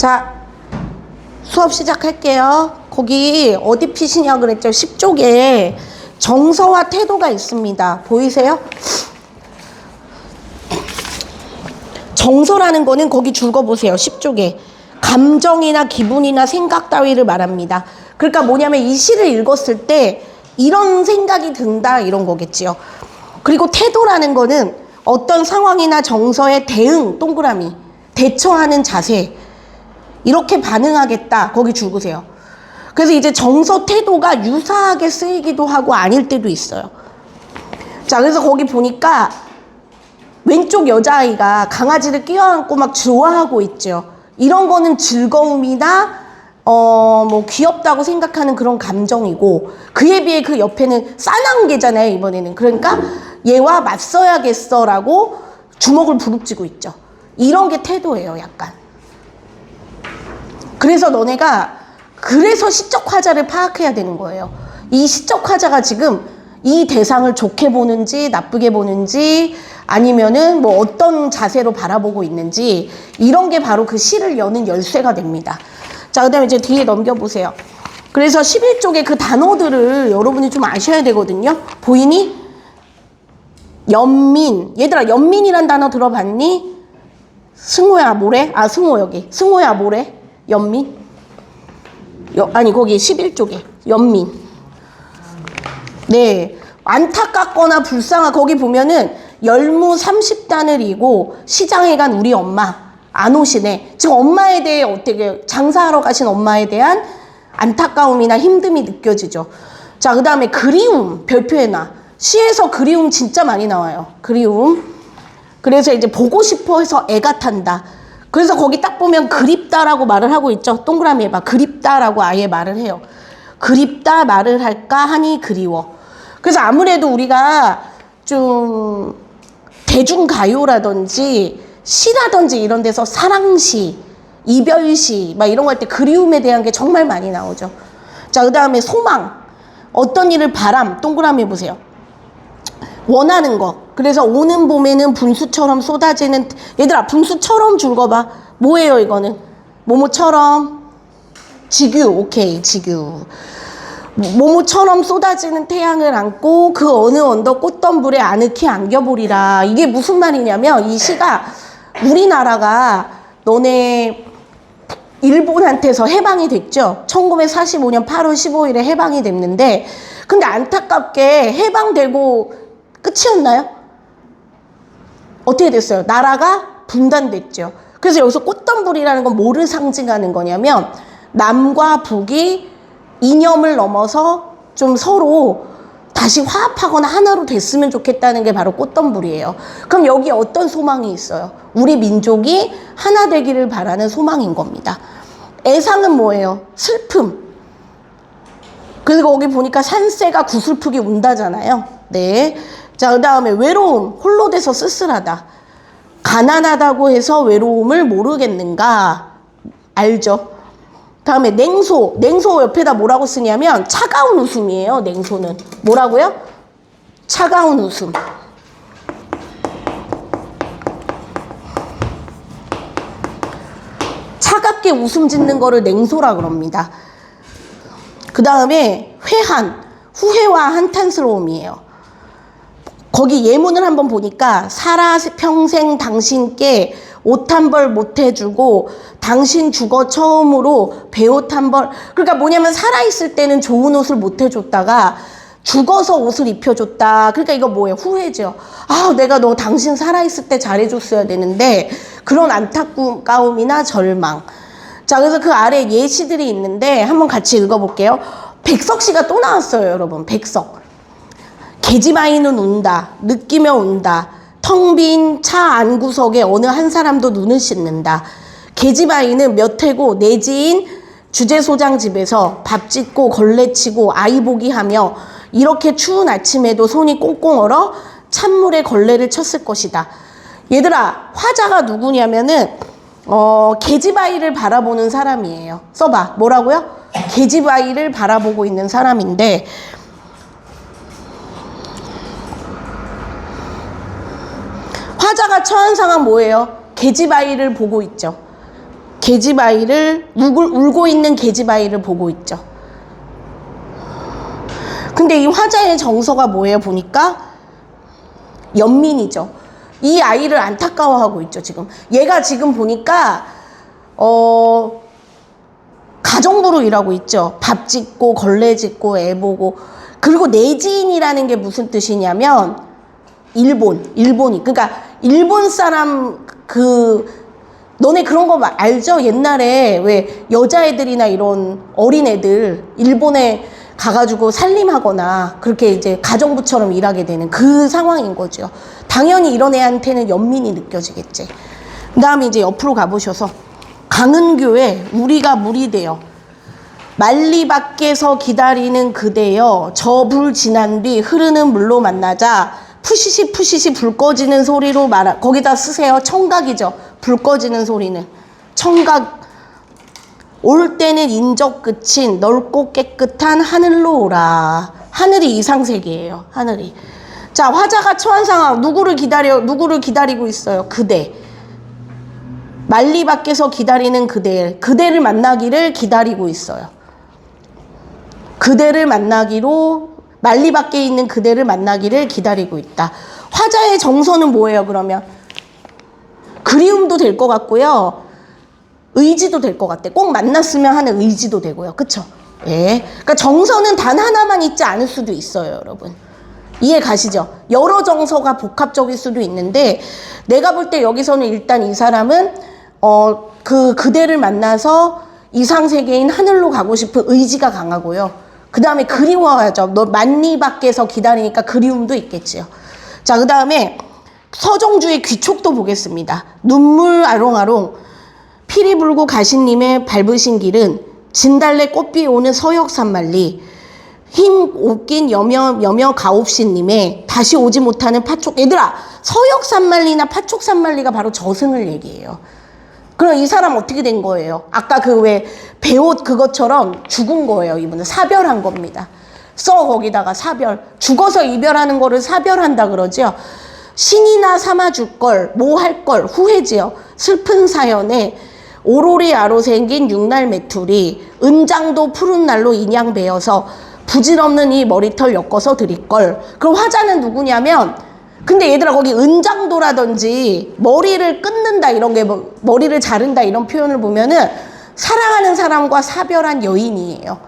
자, 수업 시작할게요. 거기 어디 피시냐 그랬죠? 10쪽에 정서와 태도가 있습니다. 보이세요? 정서라는 거는 거기 줄거보세요. 10쪽에. 감정이나 기분이나 생각 따위를 말합니다. 그러니까 뭐냐면 이 시를 읽었을 때 이런 생각이 든다 이런 거겠지요. 그리고 태도라는 거는 어떤 상황이나 정서에 대응, 동그라미, 대처하는 자세, 이렇게 반응하겠다 거기 줄거세요. 그래서 이제 정서 태도가 유사하게 쓰이기도 하고 아닐 때도 있어요. 자, 그래서 거기 보니까 왼쪽 여자아이가 강아지를 끼워안고 막 좋아하고 있죠. 이런 거는 즐거움이나 뭐 귀엽다고 생각하는 그런 감정이고, 그에 비해 그 옆에는 싸난개잖아요 이번에는. 그러니까 얘와 맞서야겠어 라고 주먹을 부릅쥐고 있죠. 이런 게 태도예요 약간. 그래서 너네가 그래서 시적 화자를 파악해야 되는 거예요. 이 시적 화자가 지금 이 대상을 좋게 보는지 나쁘게 보는지 아니면은 뭐 어떤 자세로 바라보고 있는지, 이런 게 바로 그 시를 여는 열쇠가 됩니다. 자, 그 다음에 이제 뒤에 넘겨보세요. 그래서 11쪽에 그 단어들을 여러분이 좀 아셔야 되거든요. 보이니? 연민. 얘들아, 연민이란 단어 들어봤니? 승호야 뭐래? 아, 승호 여기. 승호야 뭐래? 연민? 아니 거기 11쪽에 연민. 네, 안타깝거나 불쌍한, 거기 보면은 열무 30단을 이고 시장에 간 우리 엄마 안 오시네. 지금 엄마에 대해 어떻게, 장사하러 가신 엄마에 대한 안타까움이나 힘듦이 느껴지죠. 자, 그 다음에 그리움 별표해놔. 시에서 그리움 진짜 많이 나와요. 그리움. 그래서 이제 보고 싶어 해서 애가 탄다. 그래서 거기 딱 보면 그립다라고 말을 하고 있죠. 동그라미 해봐. 그립다라고 아예 말을 해요. 그립다 말을 할까 하니 그리워. 그래서 아무래도 우리가 좀 대중가요라든지 시라든지 이런 데서 사랑시, 이별시 막 이런 거 할 때 그리움에 대한 게 정말 많이 나오죠. 자, 그 다음에 소망. 어떤 일을 바람. 동그라미 해보세요. 원하는 거. 그래서 오는 봄에는 분수처럼 쏟아지는, 얘들아 분수처럼 줄거봐. 뭐예요 이거는? 뭐뭐처럼. 지규. 오케이, 지규. 모모처럼 쏟아지는 태양을 안고 그 어느 언덕 꽃덤불에 아늑히 안겨보리라. 이게 무슨 말이냐면, 이 시가 우리나라가 너네 일본한테서 해방이 됐죠. 1945년 8월 15일에 해방이 됐는데, 근데 안타깝게 해방되고 끝이었나요? 어떻게 됐어요? 나라가 분단됐죠. 그래서 여기서 꽃덤불이라는 건 뭐를 상징하는 거냐면, 남과 북이 이념을 넘어서 좀 서로 다시 화합하거나 하나로 됐으면 좋겠다는 게 바로 꽃덤불이에요. 그럼 여기 어떤 소망이 있어요? 우리 민족이 하나 되기를 바라는 소망인 겁니다. 애상은 뭐예요? 슬픔. 그리고 거기 보니까 산새가 구슬프게 운다잖아요. 네. 자, 그 다음에 외로움. 홀로 돼서 쓸쓸하다. 가난하다고 해서 외로움을 모르겠는가? 알죠? 다음에 냉소. 냉소 옆에다 뭐라고 쓰냐면 차가운 웃음이에요. 냉소는 뭐라고요? 차가운 웃음. 차갑게 웃음 짓는 거를 냉소라 그럽니다. 그 다음에 회한. 후회와 한탄스러움이에요. 거기 예문을 한번 보니까 살아 평생 당신께 옷 한 벌 못 해주고 당신 죽어 처음으로 배옷 한 벌. 그러니까 뭐냐면 살아있을 때는 좋은 옷을 못 해줬다가 죽어서 옷을 입혀줬다. 그러니까 이거 뭐예요? 후회죠. 아, 내가 너 당신 살아있을 때 잘해줬어야 되는데. 그런 안타까움이나 절망. 자, 그래서 그 아래 예시들이 있는데 한번 같이 읽어볼게요. 백석 씨가 또 나왔어요 여러분. 백석. 계집아이는 운다. 느끼며 운다. 텅 빈 차 안구석에 어느 한 사람도 눈을 씻는다. 계집아이는 몇 해고 내 지인 주재소장 집에서 밥 짓고 걸레치고 아이 보기 하며 이렇게 추운 아침에도 손이 꽁꽁 얼어 찬물에 걸레를 쳤을 것이다. 얘들아, 화자가 누구냐면은 계집아이를 바라보는 사람이에요. 써봐. 뭐라고요? 계집아이를 바라보고 있는 사람인데, 화자가 처한 상황 뭐예요? 계집아이를 보고 있죠. 계집아이를 울고 있는 계집아이를 보고 있죠. 근데 이 화자의 정서가 뭐예요? 보니까 연민이죠. 이 아이를 안타까워하고 있죠. 지금 얘가 지금 보니까 가정부로 일하고 있죠. 밥 짓고 걸레 짓고 애 보고. 그리고 내지인이라는 게 무슨 뜻이냐면 일본이 그러니까 일본 사람 너네 그런 거 알죠? 옛날에 왜 여자애들이나 이런 어린애들 일본에 가가지고 살림하거나 그렇게 이제 가정부처럼 일하게 되는 그 상황인 거죠. 당연히 이런 애한테는 연민이 느껴지겠지. 그 다음에 이제 옆으로 가보셔서 강은교에 우리가 물이 되어 만리 밖에서 기다리는 그대여 저 불 지난 뒤 흐르는 물로 만나자 푸시시 푸시시 불 꺼지는 소리로 말하. 거기다 쓰세요. 청각이죠. 불 꺼지는 소리는 청각. 올 때는 인적 끝인 넓고 깨끗한 하늘로 오라. 하늘이 이상세계예요. 하늘이. 자, 화자가 처한 상황. 누구를 기다리고 있어요? 그대. 만리 밖에서 기다리는 그대를 만나기를 기다리고 있어요. 그대를 만나기로 만리 밖에 있는 그대를 만나기를 기다리고 있다. 화자의 정서는 뭐예요? 그러면 그리움도 될 것 같고요. 의지도 될 것 같아. 꼭 만났으면 하는 의지도 되고요. 그쵸? 예. 그러니까 정서는 단 하나만 있지 않을 수도 있어요, 여러분. 이해 가시죠? 여러 정서가 복합적일 수도 있는데 내가 볼 때 여기서는 일단 이 사람은 그대를 만나서 이상세계인 하늘로 가고 싶은 의지가 강하고요. 그 다음에 그리워하죠. 너 만리 밖에서 기다리니까 그리움도 있겠지요. 자, 그 다음에 서정주의 귀촉도 보겠습니다. 눈물 아롱아롱 피리 불고 가신님의 밟으신 길은 진달래 꽃비 오는 서역산만리 힘 옷긴 여며 가옵신님의 다시 오지 못하는 파촉. 얘들아, 서역산만리나 파촉산만리가 바로 저승을 얘기해요. 그럼 이 사람 어떻게 된 거예요? 아까 그 왜 배옷 그것처럼 죽은 거예요. 이분은 사별한 겁니다. 거기다가 사별. 죽어서 이별하는 거를 사별한다 그러죠. 신이나 삼아줄 걸, 뭐 할 걸 후회지요. 슬픈 사연에 오로리 아로 생긴 육날 메투리 은장도 푸른 날로 인양 베어서 부질없는 이 머리털 엮어서 드릴 걸. 그럼 화자는 누구냐면 근데 얘들아 거기 은장도라든지 머리를 끊는다 이런 게 머리를 자른다 이런 표현을 보면은 사랑하는 사람과 사별한 여인이에요.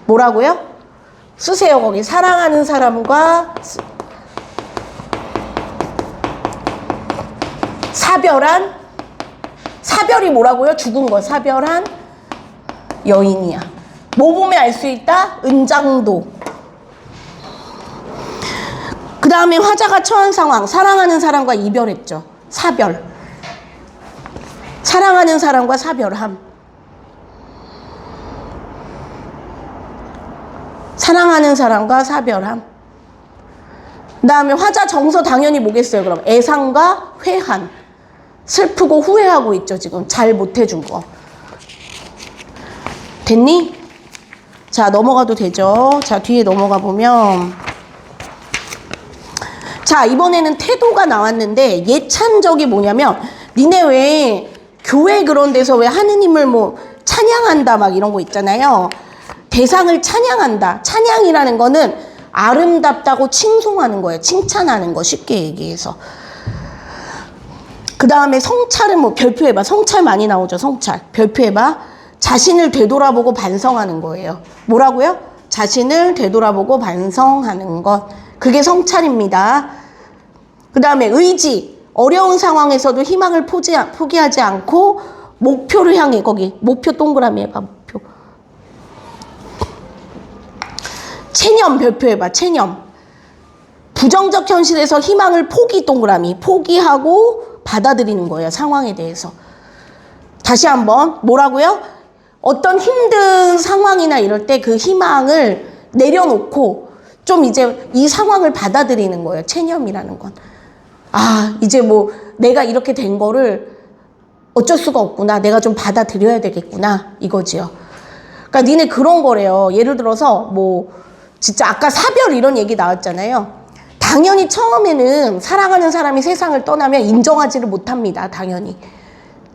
뭐라고요? 쓰세요. 거기 사랑하는 사람과 사별이 뭐라고요? 죽은 거. 사별한 여인이야. 뭐 보면 알 수 있다? 은장도. 그 다음에 화자가 처한 상황. 사랑하는 사람과 이별했죠. 사별. 사랑하는 사람과 사별함. 사랑하는 사람과 사별함. 그 다음에 화자 정서 당연히 뭐겠어요? 그럼 애상과 회한. 슬프고 후회하고 있죠. 지금 잘 못해준 거. 됐니? 자, 넘어가도 되죠. 자, 뒤에 넘어가 보면 자, 이번에는 태도가 나왔는데 예찬적이 뭐냐면 니네 왜 교회 그런 데서 왜 하느님을 뭐 찬양한다 막 이런 거 있잖아요. 대상을 찬양한다. 찬양이라는 거는 아름답다고 칭송하는 거예요. 칭찬하는 거 쉽게 얘기해서. 그 다음에 성찰은 뭐 별표해봐. 성찰 많이 나오죠. 성찰. 별표해봐. 자신을 되돌아보고 반성하는 거예요. 뭐라고요? 자신을 되돌아보고 반성하는 것. 그게 성찰입니다. 그 다음에 의지. 어려운 상황에서도 희망을 포기하지 않고 목표를 향해 거기 목표 동그라미 해봐. 목표. 체념 별표해봐. 체념. 부정적 현실에서 희망을 동그라미 포기하고 받아들이는 거예요. 상황에 대해서. 다시 한번 뭐라고요? 어떤 힘든 상황이나 이럴 때 그 희망을 내려놓고 좀 이제 이 상황을 받아들이는 거예요. 체념이라는 건. 아, 이제 뭐 내가 이렇게 된 거를 어쩔 수가 없구나. 내가 좀 받아들여야 되겠구나. 이거지요. 그러니까 니네 그런 거래요. 예를 들어서 뭐 진짜 아까 사별 이런 얘기 나왔잖아요. 당연히 처음에는 사랑하는 사람이 세상을 떠나면 인정하지를 못합니다. 당연히.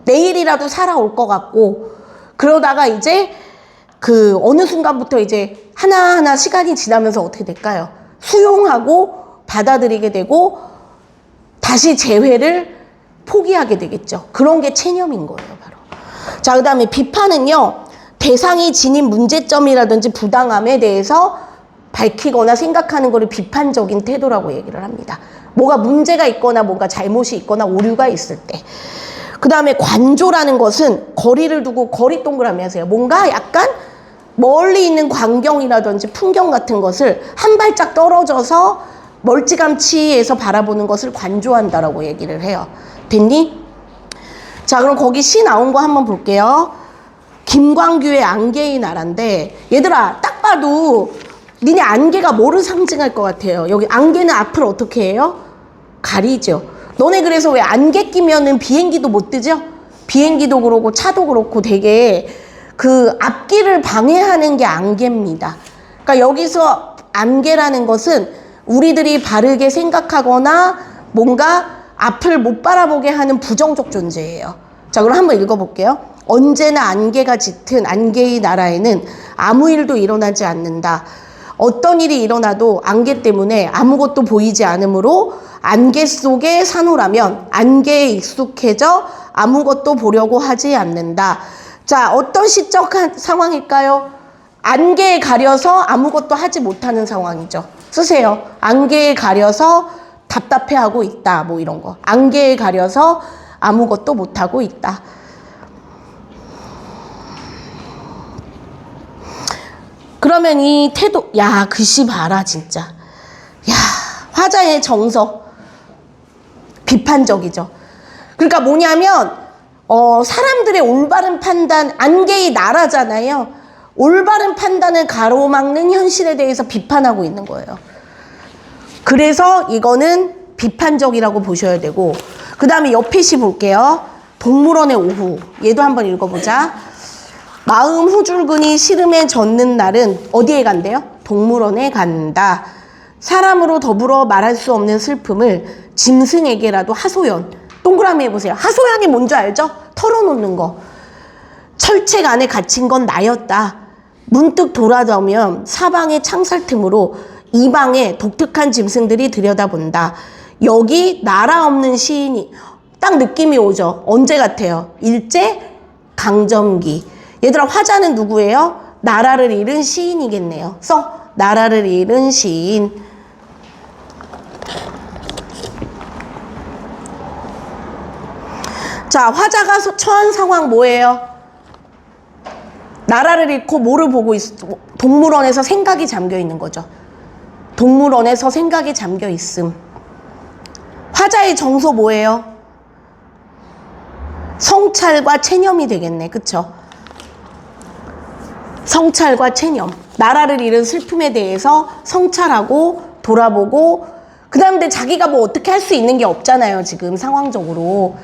내일이라도 살아올 것 같고, 그러다가 이제 어느 순간부터 이제 하나하나 시간이 지나면서 어떻게 될까요? 수용하고 받아들이게 되고 다시 재회를 포기하게 되겠죠. 그런 게 체념인 거예요, 바로. 자, 그 다음에 비판은요, 대상이 지닌 문제점이라든지 부당함에 대해서 밝히거나 생각하는 거를 비판적인 태도라고 얘기를 합니다. 뭐가 문제가 있거나 뭔가 잘못이 있거나 오류가 있을 때. 그 다음에 관조라는 것은 거리를 두고, 거리 동그라미 하세요. 뭔가 약간 멀리 있는 광경이라든지 풍경 같은 것을 한 발짝 떨어져서 멀찌감치해서 바라보는 것을 관조한다라고 얘기를 해요. 됐니? 자, 그럼 거기 시 나온 거 한번 볼게요. 김광규의 안개의 나라인데, 얘들아 딱 봐도 니네 안개가 뭐를 상징할 것 같아요? 여기 안개는 앞을 어떻게 해요? 가리죠. 너네 그래서 왜 안개 끼면은 비행기도 못 뜨죠? 비행기도 그렇고 차도 그렇고 되게 그 앞길을 방해하는 게 안개입니다. 그러니까 여기서 안개라는 것은 우리들이 바르게 생각하거나 뭔가 앞을 못 바라보게 하는 부정적 존재예요. 자, 그럼 한번 읽어볼게요. 언제나 안개가 짙은 안개의 나라에는 아무 일도 일어나지 않는다. 어떤 일이 일어나도 안개 때문에 아무것도 보이지 않으므로 안개 속에 사노라면 안개에 익숙해져 아무것도 보려고 하지 않는다. 자, 어떤 시적 상황일까요? 안개에 가려서 아무것도 하지 못하는 상황이죠. 쓰세요. 안개에 가려서 답답해하고 있다. 뭐 이런 거. 안개에 가려서 아무것도 못하고 있다. 그러면 이 태도, 야, 글씨 봐라, 진짜. 야, 화자의 정서. 비판적이죠. 그러니까 뭐냐면, 사람들의 올바른 판단, 안개의 나라잖아요. 올바른 판단을 가로막는 현실에 대해서 비판하고 있는 거예요. 그래서 이거는 비판적이라고 보셔야 되고, 그 다음에 옆에 시 볼게요. 동물원의 오후. 얘도 한번 읽어보자. 마음 후줄근이 시름에 젖는 날은 어디에 간대요? 동물원에 간다. 사람으로 더불어 말할 수 없는 슬픔을 짐승에게라도 하소연. 동그라미 해보세요. 하소연이 뭔지 알죠? 털어놓는 거. 철책 안에 갇힌 건 나였다. 문득 돌아서면 사방의 창살 틈으로 이방의 독특한 짐승들이 들여다본다. 여기 나라 없는 시인이 딱 느낌이 오죠. 언제 같아요? 일제 강점기. 얘들아, 화자는 누구예요? 나라를 잃은 시인이겠네요. 나라를 잃은 시인. 자, 화자가 처한 상황 뭐예요? 나라를 잃고 뭐를 보고 동물원에서 생각이 잠겨 있는 거죠. 동물원에서 생각이 잠겨 있음. 화자의 정서 뭐예요? 성찰과 체념이 되겠네. 그쵸? 성찰과 체념. 나라를 잃은 슬픔에 대해서 성찰하고 돌아보고, 그 다음에 자기가 뭐 어떻게 할 수 있는 게 없잖아요, 지금 상황적으로.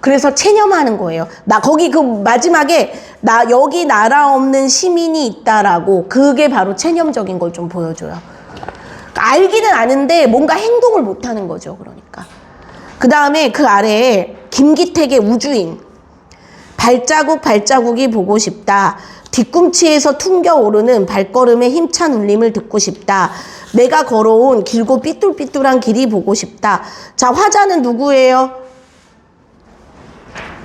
그래서 체념하는 거예요. 거기 그 마지막에 여기 나라 없는 시민이 있다라고, 그게 바로 체념적인 걸 좀 보여줘요. 알기는 아는데 뭔가 행동을 못 하는 거죠. 그러니까. 그 다음에 그 아래에 김기택의 우주인. 발자국이 보고 싶다. 뒤꿈치에서 퉁겨오르는 발걸음의 힘찬 울림을 듣고 싶다. 내가 걸어온 길고 삐뚤삐뚤한 길이 보고 싶다. 자, 화자는 누구예요?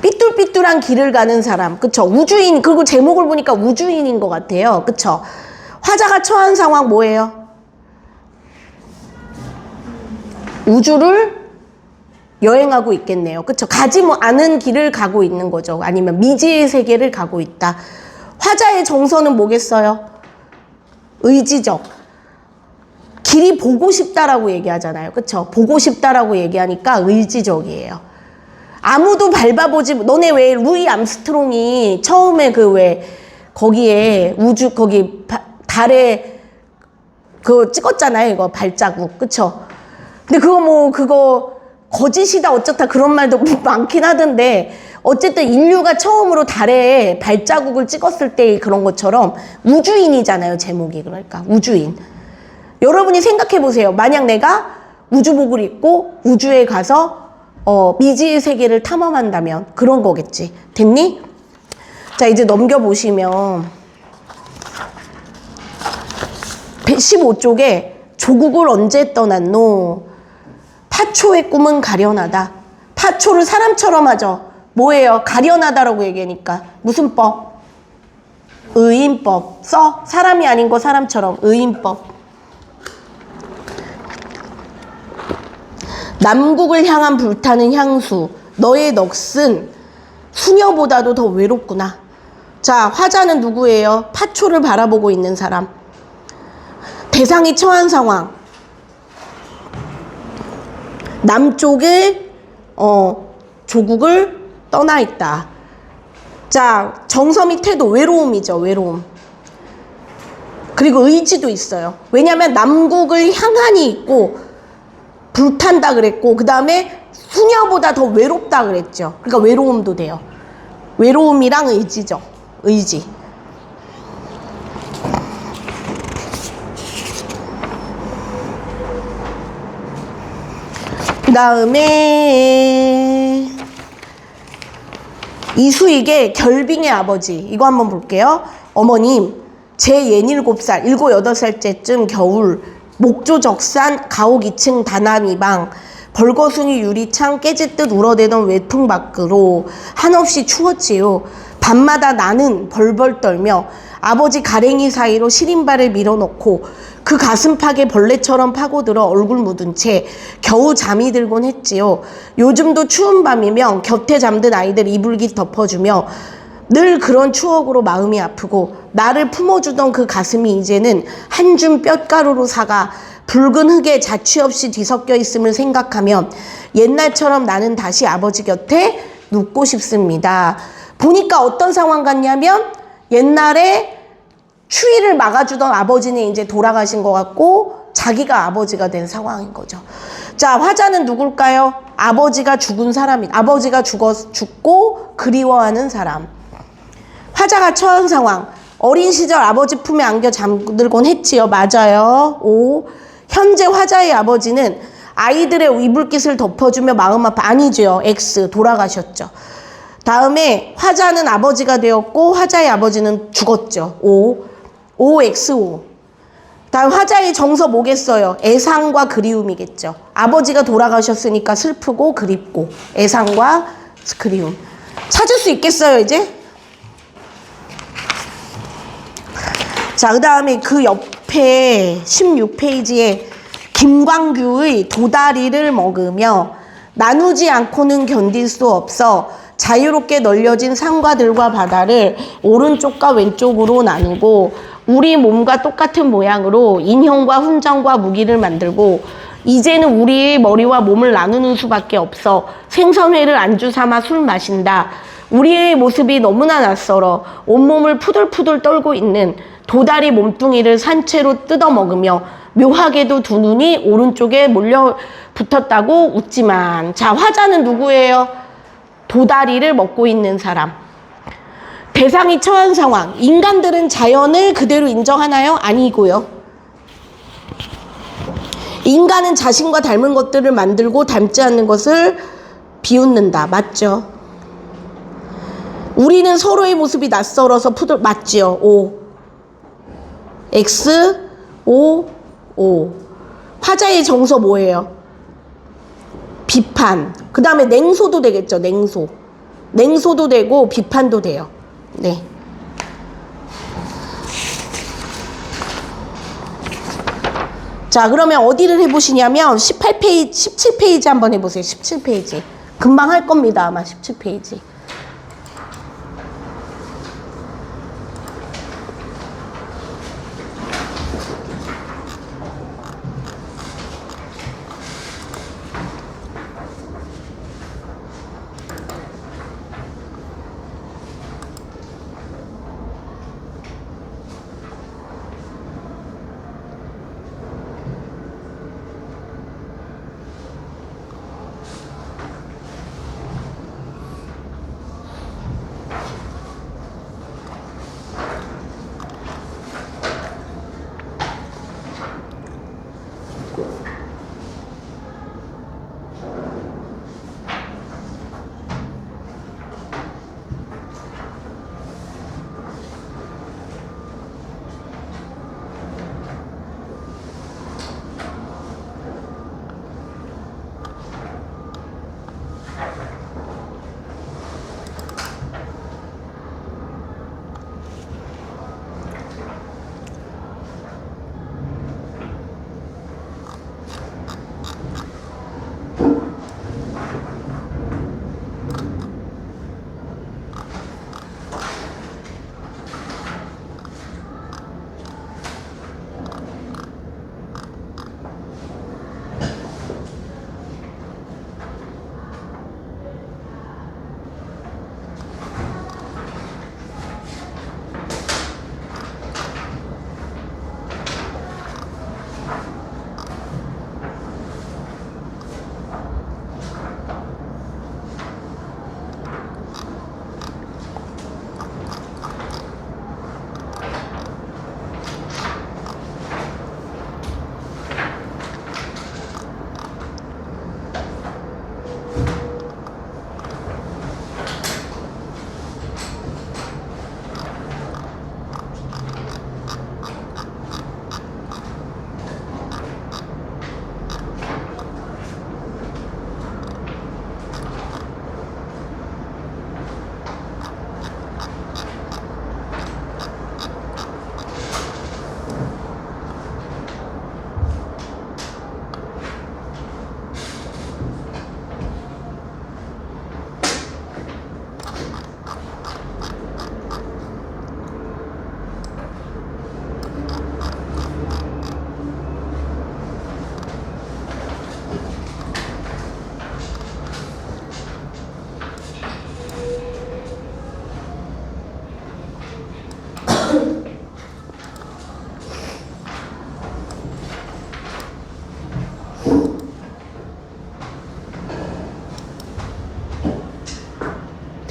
삐뚤삐뚤한 길을 가는 사람. 그쵸? 우주인. 그리고 제목을 보니까 우주인인 것 같아요. 그쵸? 화자가 처한 상황 뭐예요? 우주를 여행하고 있겠네요. 그쵸? 가지 않은 길을 가고 있는 거죠. 아니면 미지의 세계를 가고 있다. 화자의 정서는 뭐겠어요? 의지적. 길이 보고 싶다라고 얘기하잖아요. 그쵸? 보고 싶다라고 얘기하니까 의지적이에요. 아무도 밟아보지, 너네 왜 루이 암스트롱이 처음에 거기에 거기 달에 그거 찍었잖아요. 이거 발자국. 그쵸? 근데 그거 거짓이다 어쩌다 그런 말도 많긴 하던데, 어쨌든 인류가 처음으로 달에 발자국을 찍었을 때 그런 것처럼 우주인이잖아요, 제목이. 그러니까 우주인. 여러분이 생각해 보세요. 만약 내가 우주복을 입고 우주에 가서 미지의 세계를 탐험한다면 그런 거겠지. 됐니? 자, 이제 넘겨보시면 115쪽에 조국을 언제 떠났노? 파초의 꿈은 가련하다. 파초를 사람처럼 하죠. 뭐예요? 가련하다라고 얘기하니까. 무슨 법? 의인법. 써. 사람이 아닌 거 사람처럼. 의인법. 남국을 향한 불타는 향수. 너의 넋은 수녀보다도 더 외롭구나. 자, 화자는 누구예요? 파초를 바라보고 있는 사람. 대상이 처한 상황. 남쪽에 조국을 떠나 있다. 자, 정서미 태도 외로움이죠. 외로움. 그리고 의지도 있어요. 왜냐하면 남국을 향한이 있고 불탄다 그랬고 그 다음에 수녀보다 더 외롭다 그랬죠. 그러니까 외로움도 돼요. 외로움이랑 의지죠. 의지. 그 다음에 이수익의 결빙의 아버지. 이거 한번 볼게요. 어머님, 제 67살, 7, 8살째쯤 겨울 목조적산 가옥 2층 다남이방 벌거숭이 유리창 깨질듯 울어대던 외풍 밖으로 한없이 추웠지요. 밤마다 나는 벌벌 떨며 아버지 가랭이 사이로 시린발을 밀어넣고 그 가슴팍에 벌레처럼 파고들어 얼굴 묻은 채 겨우 잠이 들곤 했지요. 요즘도 추운 밤이면 곁에 잠든 아이들 이불기 덮어주며 늘 그런 추억으로 마음이 아프고 나를 품어주던 그 가슴이 이제는 한 줌 뼛가루로 사가 붉은 흙에 자취 없이 뒤섞여 있음을 생각하면 옛날처럼 나는 다시 아버지 곁에 눕고 싶습니다. 보니까 어떤 상황 같냐면 옛날에 추위를 막아주던 아버지는 이제 돌아가신 것 같고 자기가 아버지가 된 상황인 거죠. 자, 화자는 누굴까요? 아버지가 죽은 사람입니다. 아버지가 죽고 그리워하는 사람. 화자가 처한 상황. 어린 시절 아버지 품에 안겨 잠들곤 했지요. 맞아요. 오. 현재 화자의 아버지는 아이들의 이불깃을 덮어주며 마음 아파. 아니죠. X. 돌아가셨죠. 다음에 화자는 아버지가 되었고 화자의 아버지는 죽었죠. O. OXO. 다음 화자의 정서 뭐겠어요? 애상과 그리움이겠죠. 아버지가 돌아가셨으니까 슬프고 그립고 애상과 그리움. 찾을 수 있겠어요, 이제? 자, 그 다음에 그 옆에 16페이지에 김광규의 도다리를 먹으며 나누지 않고는 견딜 수 없어 자유롭게 널려진 산과들과 바다를 오른쪽과 왼쪽으로 나누고 우리 몸과 똑같은 모양으로 인형과 훈장과 무기를 만들고 이제는 우리의 머리와 몸을 나누는 수밖에 없어 생선회를 안주 삼아 술 마신다. 우리의 모습이 너무나 낯설어 온몸을 푸들푸들 떨고 있는 도다리 몸뚱이를 산채로 뜯어먹으며 묘하게도 두 눈이 오른쪽에 몰려 붙었다고 웃지만. 자, 화자는 누구예요? 도다리를 먹고 있는 사람. 대상이 처한 상황. 인간들은 자연을 그대로 인정하나요? 아니고요. 인간은 자신과 닮은 것들을 만들고 닮지 않는 것을 비웃는다. 맞죠? 우리는 서로의 모습이 낯설어서 맞지요. O. X, O, O. 화자의 정서 뭐예요? 비판. 그 다음에 냉소도 되겠죠. 냉소. 냉소도 되고 비판도 돼요. 네. 자, 그러면 어디를 해보시냐면 18페이지, 17페이지 한번 해보세요. 17페이지. 금방 할 겁니다. 아마 17페이지.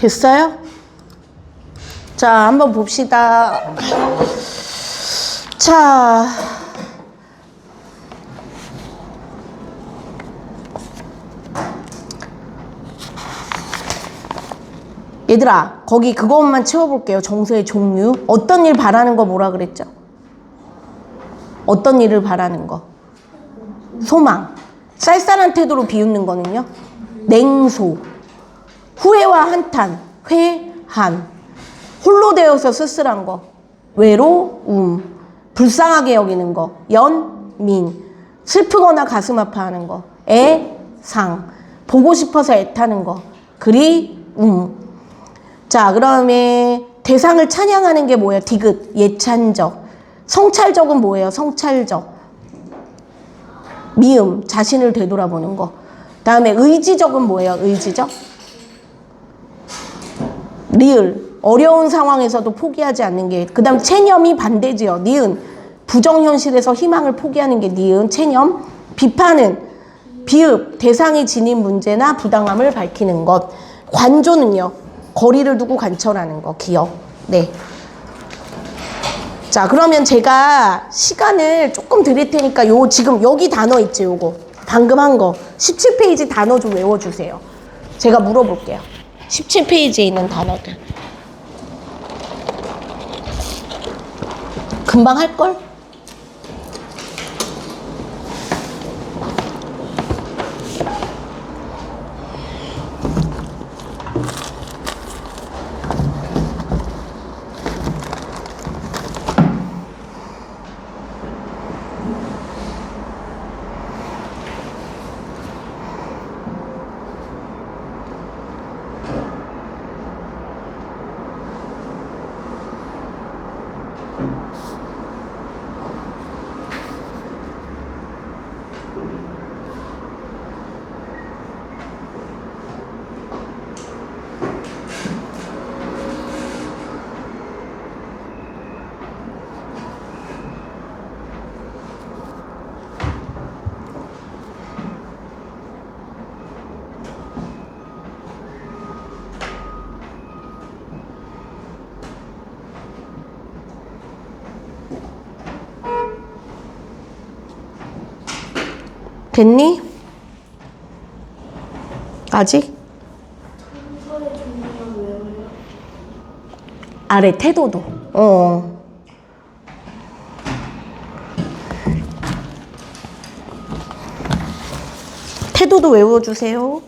됐어요? 자, 한번 봅시다. 자, 얘들아, 거기 그것만 채워볼게요. 정서의 종류. 어떤 일 바라는 거 뭐라 그랬죠? 어떤 일을 바라는 거? 소망. 쌀쌀한 태도로 비웃는 거는요? 냉소. 후회와 한탄. 회한. 홀로 되어서 쓸쓸한 거. 외로움. 불쌍하게 여기는 거. 연민. 슬프거나 가슴 아파하는 거. 애상. 보고 싶어서 애타는 거. 그리움. 자, 그다음에 대상을 찬양하는 게 뭐예요? 디귿, 예찬적. 성찰적은 뭐예요? 성찰적. 미음, 자신을 되돌아보는 거. 다음에 의지적은 뭐예요? 의지적. 리을, 어려운 상황에서도 포기하지 않는 게. 그 다음 체념이 반대지요. 니은, 부정현실에서 희망을 포기하는 게 니은, 체념. 비판은 비읍, 대상이 지닌 문제나 부당함을 밝히는 것. 관조는요, 거리를 두고 관철하는 거, 기억. 네. 자, 그러면 제가 시간을 조금 드릴 테니까 요 지금 여기 단어 있지, 요거. 방금 한 거. 17페이지 단어 좀 외워주세요. 제가 물어볼게요. 17페이지에 있는 단어들. 금방 할걸? 됐니? 아직? 아래 태도도. 태도도 외워주세요.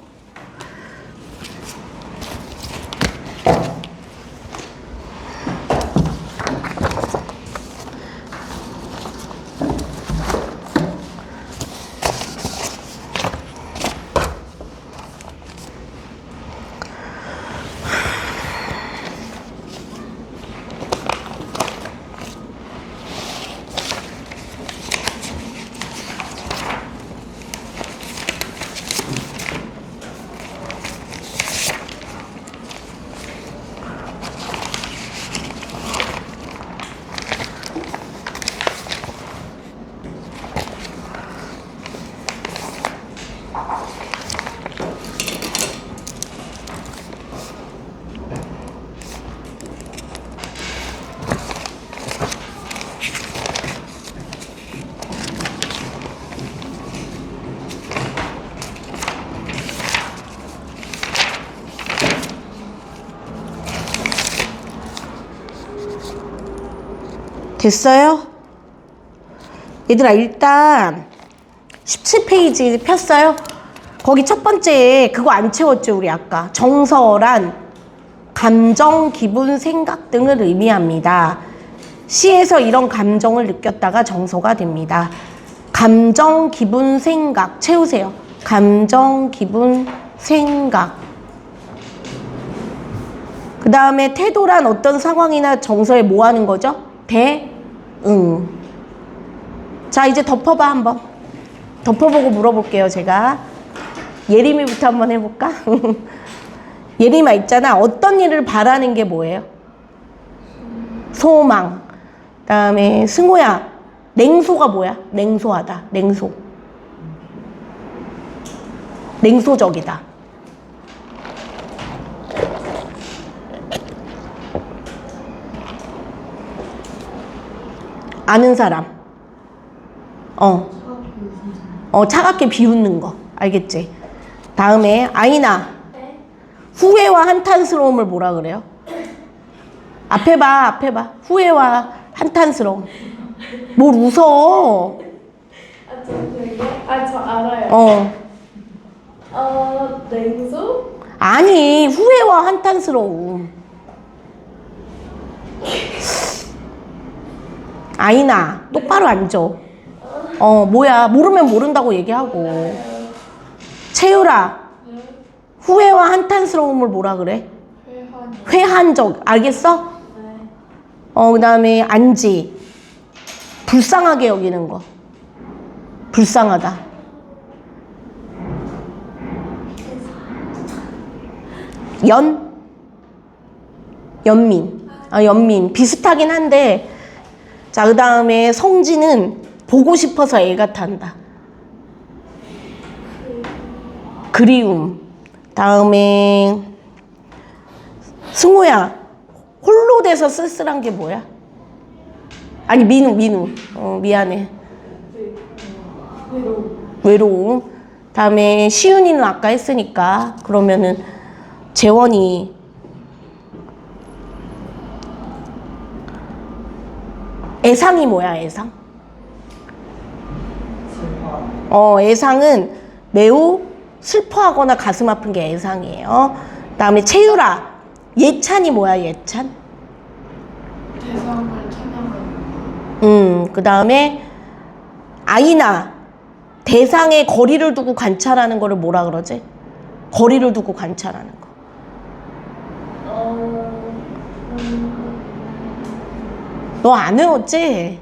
됐어요? 얘들아, 일단 17페이지 폈어요? 거기 첫 번째 그거 안 채웠죠, 우리 아까. 정서란 감정, 기분, 생각 등을 의미합니다. 시에서 이런 감정을 느꼈다가 정서가 됩니다. 감정, 기분, 생각 채우세요. 감정, 기분, 생각. 그 다음에 태도란 어떤 상황이나 정서에 뭐 하는 거죠? 대응. 자, 이제 덮어봐 한번. 덮어보고 물어볼게요, 제가. 예림이부터 한번 해볼까? 예림아 있잖아. 어떤 일을 바라는 게 뭐예요? 소망. 그 다음에 승호야, 냉소가 뭐야? 냉소하다. 냉소. 냉소적이다. 아는 사람. 차갑게 비웃는 거. 알겠지? 다음에 아이나. 후회와 한탄스러움을 뭐라 그래요? 앞에 봐. 후회와 한탄스러움. 뭘 웃어? 저 알아요. 냉수? 아니, 후회와 한탄스러움. 아이나, 똑바로 앉아. 뭐야, 모르면 모른다고 얘기하고. 채율아, 후회와 한탄스러움을 뭐라 그래? 회한적, 알겠어? 그 다음에 안지, 불쌍하게 여기는 거. 불쌍하다. 연민. 비슷하긴 한데, 자, 그 다음에 성지는 보고 싶어서 애가 탄다. 그리움. 다음에 승우야, 홀로 돼서 쓸쓸한 게 뭐야? 아니, 민우. 미안해. 외로움. 다음에 시윤이는 아까 했으니까 그러면은 재원이 애상이 뭐야? 애상? 애상은 매우 슬퍼하거나 가슴 아픈 게 애상이에요. 다음에 채유라, 예찬이 뭐야? 예찬? 대상을 찬양하는. 그 다음에 아이나, 대상의 거리를 두고 관찰하는 거를 뭐라 그러지? 거리를 두고 관찰하는 거. 너 안 외웠지?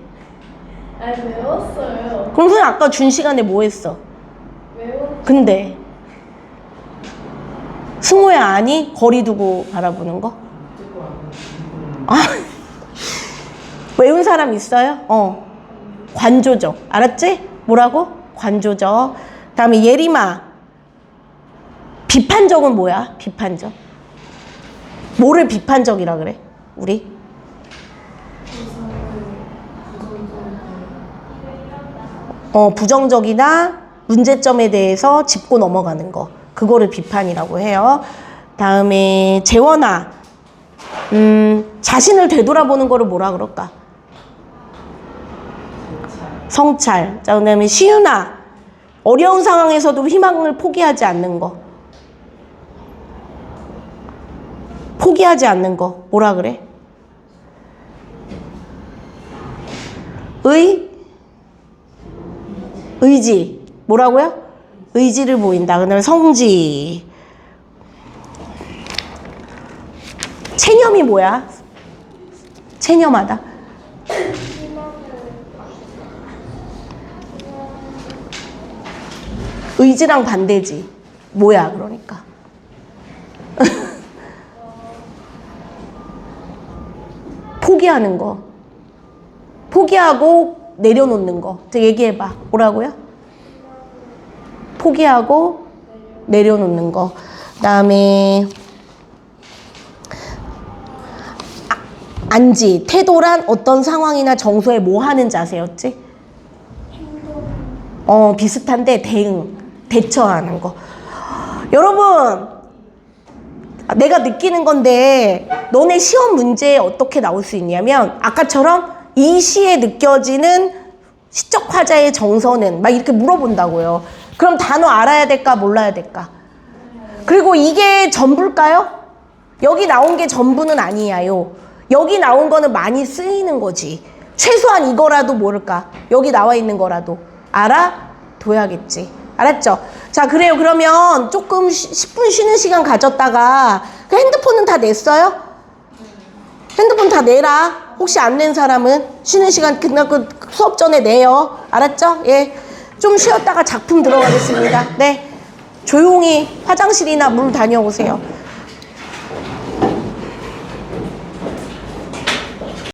아니, 외웠어요. 그럼 선생님 아까 준 시간에 뭐 했어? 근데 승우야, 아니? 거리 두고 바라보는 거? 외운 사람 있어요? 관조적. 알았지? 뭐라고? 관조적. 다음에 예림아, 비판적은 뭐야? 비판적. 뭐를 비판적이라 그래? 우리? 부정적이나 문제점에 대해서 짚고 넘어가는 거. 그거를 비판이라고 해요. 다음에 재원아, 자신을 되돌아보는 거를 뭐라 그럴까? 성찰. 자, 그 다음에 시윤아, 어려운 상황에서도 희망을 포기하지 않는 거. 포기하지 않는 거. 뭐라 그래? 의지. 뭐라고요? 의지를 보인다. 그 다음에 성지. 체념이 뭐야? 체념하다. 의지랑 반대지. 뭐야, 그러니까. 포기하는 거. 포기하고 내려놓는 거. 얘기해봐. 뭐라고요? 포기하고 내려놓는 거. 그 다음에 안지. 태도란 어떤 상황이나 정서에 뭐 하는 자세였지? 비슷한데 대처하는 거. 여러분, 내가 느끼는 건데 너네 시험 문제에 어떻게 나올 수 있냐면 아까처럼 이 시에 느껴지는 시적 화자의 정서는 막 이렇게 물어본다고요. 그럼 단어 알아야 될까 몰라야 될까? 그리고 이게 전부일까요? 여기 나온 게 전부는 아니에요. 여기 나온 거는 많이 쓰이는 거지. 최소한 이거라도 모를까? 여기 나와 있는 거라도 알아둬야겠지. 알았죠? 자, 그래요. 그러면 조금 10분 쉬는 시간 가졌다가 그 핸드폰은 다 냈어요? 핸드폰 다 내라. 혹시 안 낸 사람은 쉬는 시간 끝나고 그 수업 전에 내요. 알았죠? 예. 좀 쉬었다가 작품 들어가겠습니다. 네. 조용히 화장실이나 물 다녀오세요.